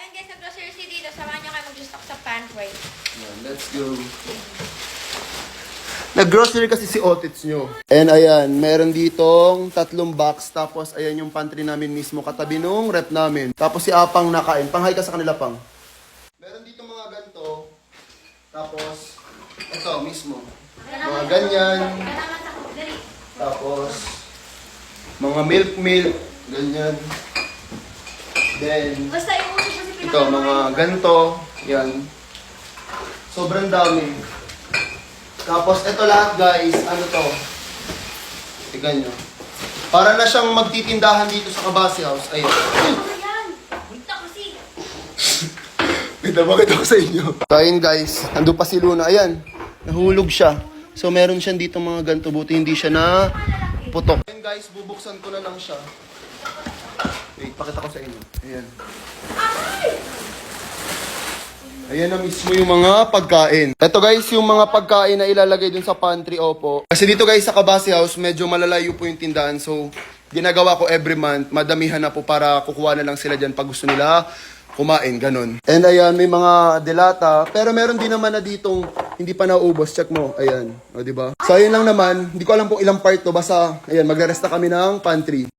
Ayun guys, nag-grocery si dito. Samahan niyo kayo mag-stock sa pantry. Yan, let's go. Nag-grocery kasi si Otits nyo. And ayan, meron ditong 3 box. Tapos ayan yung pantry namin mismo, katabi nung rep namin. Tapos si Apang nakain. Panghay ka sa kanila, Pang. Meron dito mga ganito. Tapos, ito mismo. Mga ganyan. Tapos, mga milk. Ganyan. Then, Basta yung uso siya si ito, mga ganito. Yan. Sobrang dami. Tapos, ito lahat guys, ano to? Tignan nyo. Para na siyang magtitindahan dito sa Kabasi House. Ayun. Ayan! Wait na kasi. Bakit ako sa inyo? So, ayun guys, ando pa si Luna. Ayan, nahulog siya. So, meron siya dito mga ganito. Buti hindi siya na putok. Ayun guys, bubuksan ko na lang siya. Wait, pakita ko sa inyo. Ayan. Ayan na mismo yung mga pagkain. Ito guys, yung mga pagkain na ilalagay dun sa pantry, opo. Kasi dito guys, sa Kabasi House, medyo malalayo po yung tindahan. So, ginagawa ko every month. Madamihan na po para kukuha na lang sila dyan pag gusto nila kumain, ganun. And ayan, may mga delata. Pero meron din naman na ditong hindi pa nauubos. Check mo. Ayan. O, diba? So, ayun lang naman. Hindi ko alam kung ilang part to. Basta, ayan, magre-resta kami ng pantry.